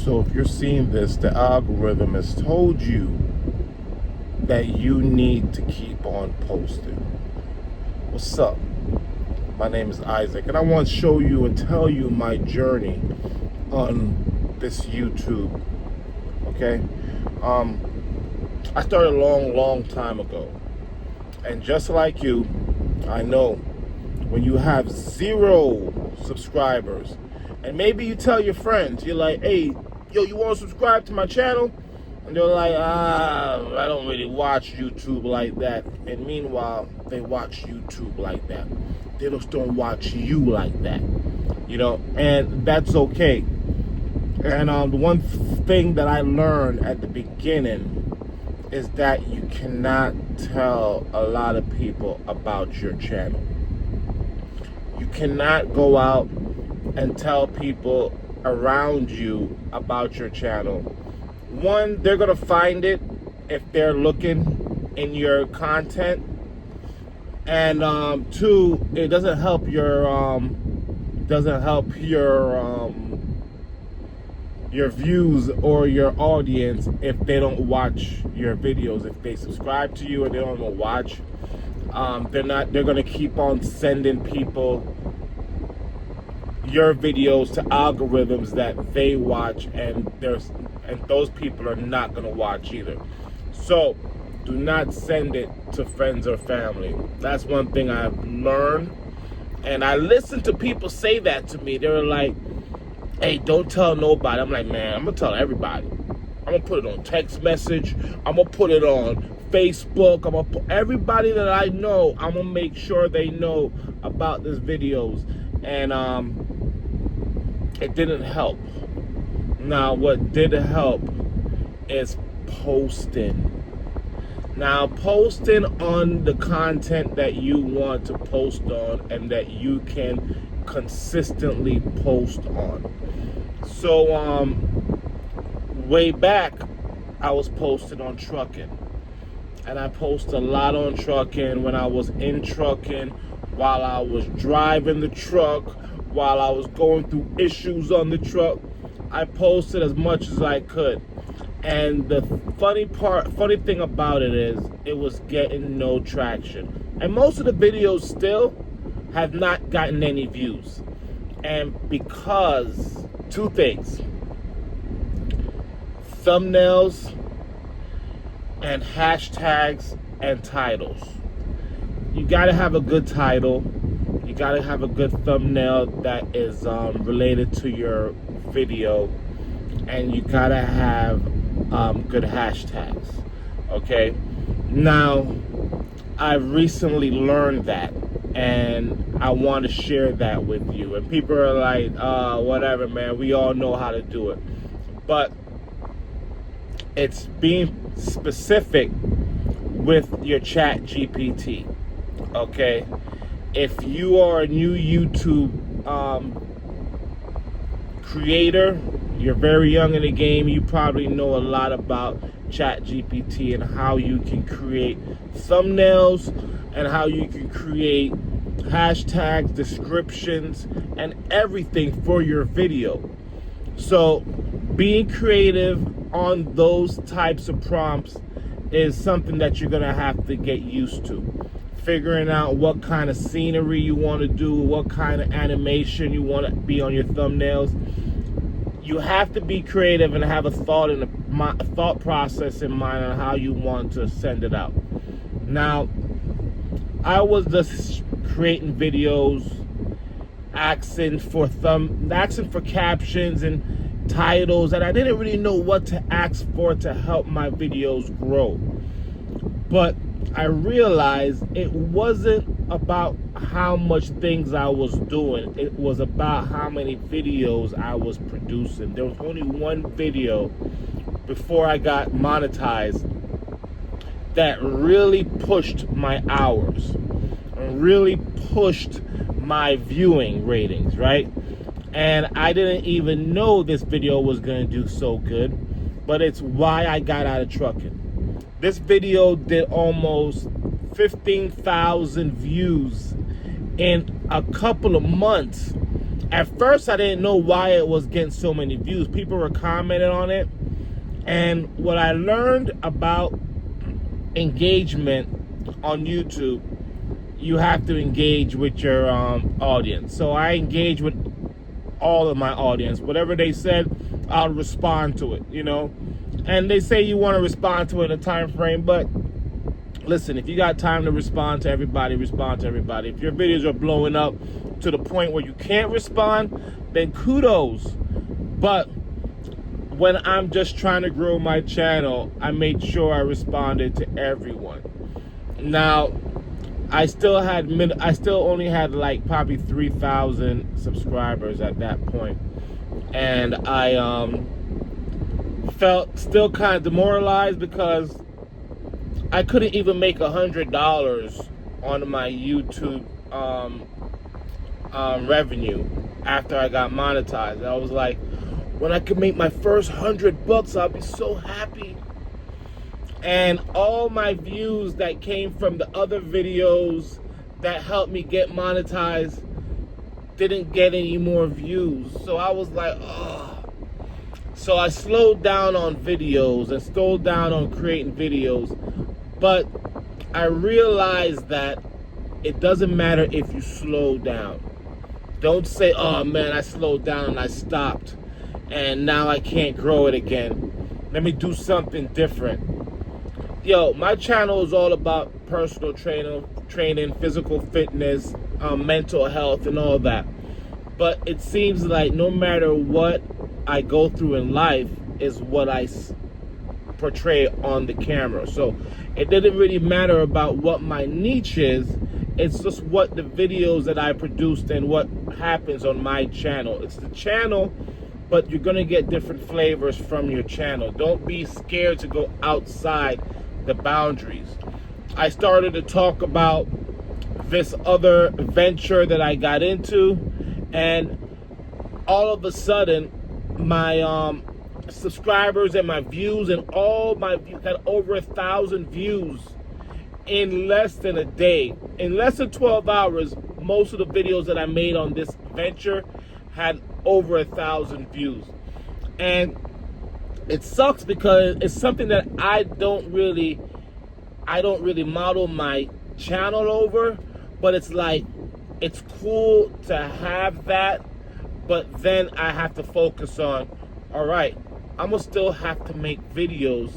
So if you're seeing this, the algorithm has told you that you need to keep on posting. What's up? My name is Isaac, and I want to show you and tell you my journey on this YouTube. Okay? I started a long time ago. And just like you, I know when you have 0 subscribers, and maybe you tell your friends, you're like, hey, yo, you want to subscribe to my channel? And they're like, I don't really watch YouTube like that. And meanwhile, they watch YouTube like that. They just don't watch you like that, and that's okay. And the one thing that I learned at the beginning is that you cannot tell a lot of people about your channel. You cannot go out and tell people around you about your channel. One, they're gonna find it if they're looking in your content, and 2, it doesn't help your views or your audience if they don't watch your videos. If they subscribe to you and they don't watch, they're gonna keep on sending people your videos to algorithms that they watch, and those people are not gonna watch either. So do not send it to friends or family. That's one thing I've learned, and I listen to people say that to me. They're like, hey, don't tell nobody. I'm like, man, I'm gonna tell everybody. I'm gonna put it on text message. I'm gonna put it on Facebook. I'm gonna put everybody that I know. I'm gonna make sure they know about these videos. And it didn't help. Now, what did help is posting. Now, posting on the content that you want to post on and that you can consistently post on. So way back, I was posting on trucking, and I post a lot on trucking when I was in trucking, while I was driving the truck, while I was going through issues on the truck. I posted as much as I could, and the funny thing about it is it was getting no traction, and most of the videos still have not gotten any views. And because 2 things: thumbnails and hashtags and titles. You gotta have a good title, you gotta have a good thumbnail that is related to your video, and you gotta have good hashtags. Okay, now I recently learned that, and I want to share that with you. And people are like, whatever, man, we all know how to do it. But it's being specific with your Chat GPT. Okay, if you are a new YouTube creator, you're very young in the game, you probably know a lot about Chat GPT and how you can create thumbnails and how you can create hashtags, descriptions, and everything for your video. So being creative on those types of prompts is something that you're gonna have to get used to. Figuring out what kind of scenery you want to do, what kind of animation you want to be on your thumbnails. You have to be creative and have a thought process in mind on how you want to send it out. Now, I was just creating videos, asking for captions and titles, and I didn't really know what to ask for to help my videos grow. But I realized it wasn't about how much things I was doing. It was about how many videos I was producing. There was only one video before I got monetized that really pushed my hours, really pushed my viewing ratings, right? And I didn't even know this video was going to do so good, but it's why I got out of trucking. This video did almost 15,000 views in a couple of months, At first, I didn't know why it was getting so many views. People were commenting on it. And what I learned about engagement on YouTube, you have to engage with your audience. So I engage with all of my audience. Whatever they said, I'll respond to it, you know. And they say you want to respond to it in a time frame, but listen, if you got time to respond to everybody, respond to everybody. If your videos are blowing up to the point where you can't respond, then kudos. But when I'm just trying to grow my channel, I made sure I responded to everyone. Now, I still only had like probably 3,000 subscribers at that point. And I felt still kind of demoralized because I couldn't even make $100 on my YouTube revenue after I got monetized. I was like, when I could make my first $100, I'll be so happy. And all my views that came from the other videos that helped me get monetized didn't get any more views. So I was like, oh. So I slowed down on videos and slowed down on creating videos. But I realized that it doesn't matter if you slow down. Don't say, oh man, I slowed down and I stopped and now I can't grow it again. Let me do something different. Yo, my channel is all about personal training, physical fitness, mental health, and all that. But it seems like no matter what I go through in life is what I portray on the camera. So it didn't really matter about what my niche is. It's just what the videos that I produced and what happens on my channel. It's the channel, but you're gonna get different flavors from your channel. Don't be scared to go outside the boundaries. I started to talk about this other venture that I got into, and all of a sudden my subscribers and my views and all my views had over 1,000 views in less than a day. In less than 12 hours, most of the videos that I made on this venture had over 1,000 views. And it sucks because it's something that I don't really model my channel over, but it's like, it's cool to have that, but then I have to focus on, all right, I'm gonna still have to make videos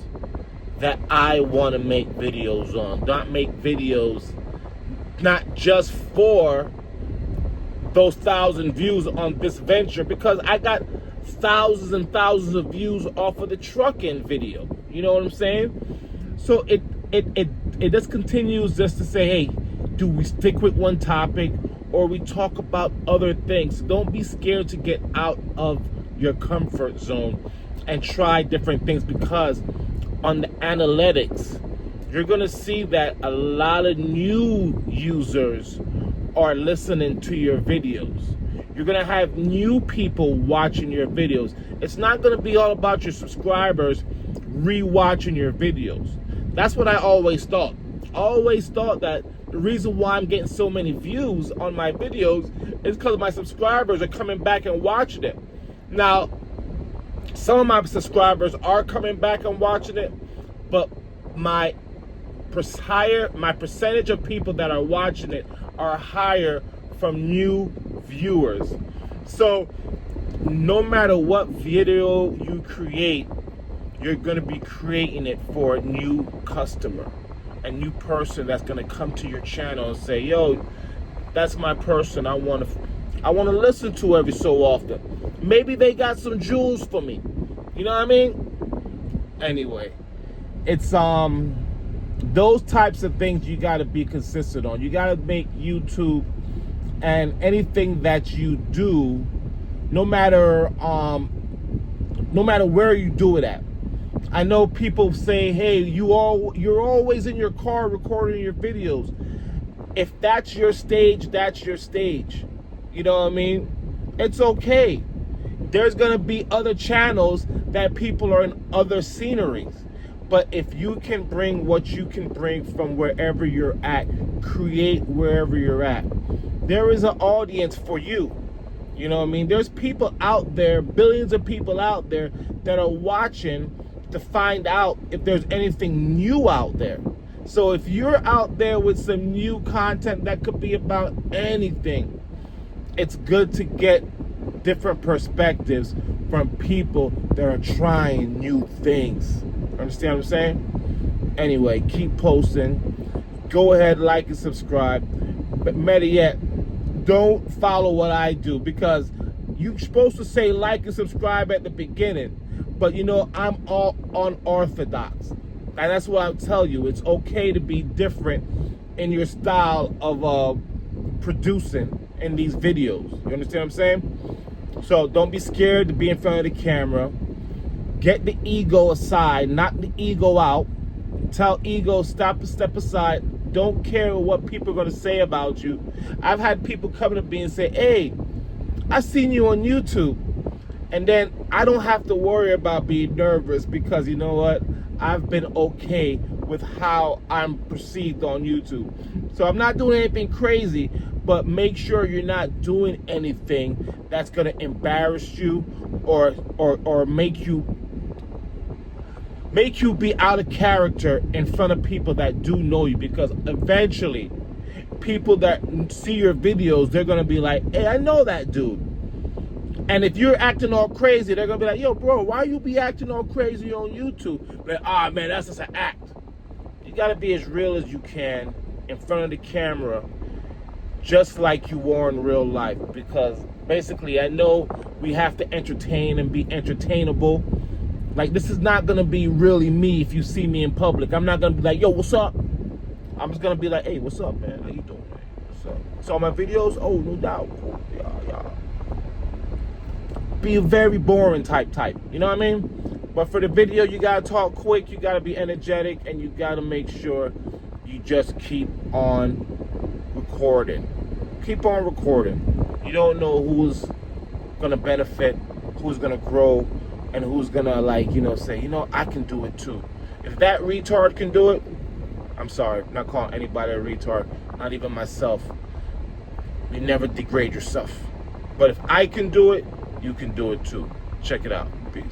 that I want to make videos on. Not make videos not just for those 1,000 views on this venture, because I got thousands and thousands of views off of the trucking video. You know what I'm saying? So it just continues just to say, hey, do we stick with one topic or we talk about other things? Don't be scared to get out of your comfort zone and try different things, because on the analytics, you're gonna see that a lot of new users are listening to your videos. You're gonna have new people watching your videos. It's not gonna be all about your subscribers re-watching your videos. That's what I always thought. I always thought that the reason why I'm getting so many views on my videos is because my subscribers are coming back and watching it. Now, some of my subscribers are coming back and watching it, but my percentage of people that are watching it are higher from new viewers. So no matter what video you create, you're going to be creating it for a new customer, a new person that's going to come to your channel and say, yo, that's my person I want to listen to every so often. Maybe they got some jewels for me. You know what I mean? Anyway, it's those types of things you got to be consistent on. You got to make YouTube and anything that you do, no matter where you do it at. I know people say, hey, you're always in your car recording your videos. If that's your stage, that's your stage. You know what I mean? It's okay. There's gonna be other channels that people are in other sceneries. But if you can bring what you can bring from wherever you're at, create wherever you're at. There is an audience for you. You know what I mean? There's people out there, billions of people out there that are watching to find out if there's anything new out there. So if you're out there with some new content that could be about anything, it's good to get different perspectives from people that are trying new things. Understand what I'm saying? Anyway, keep posting. Go ahead, like and subscribe. But better yet, don't follow what I do, because you're supposed to say like and subscribe at the beginning. But you know, I'm all unorthodox. And that's what I'll tell you. It's okay to be different in your style of producing in these videos. You understand what I'm saying? So don't be scared to be in front of the camera. Get the ego aside, knock the ego out. Tell ego, step aside. Don't care what people are going to say about you. I've had people come to me and say, hey, I seen you on YouTube. And then I don't have to worry about being nervous, because you know what? I've been okay with how I'm perceived on YouTube. So I'm not doing anything crazy, but make sure you're not doing anything that's going to embarrass you or make you be out of character in front of people that do know you, because eventually people that see your videos, they're going to be like, hey, I know that dude. And if you're acting all crazy, they're going to be like, yo, bro, why you be acting all crazy on YouTube? Like, man, that's just an act. You got to be as real as you can in front of the camera, just like you are in real life. Because basically, I know we have to entertain and be entertainable. Like, this is not going to be really me if you see me in public. I'm not going to be like, yo, what's up? I'm just going to be like, hey, what's up, man? How you doing, man? What's up? Saw my videos? Oh, no doubt. Cool. Yeah. Be a very boring type. You know what I mean? But for the video, you got to talk quick. You got to be energetic. And you got to make sure you just keep on recording. Keep on recording. You don't know who's going to benefit, who's going to grow, and who's gonna, like, you know, say, you know, I can do it too. If that retard can do it, I'm sorry, I'm not calling anybody a retard, not even myself. You never degrade yourself. But if I can do it, you can do it too. Check it out. Peace.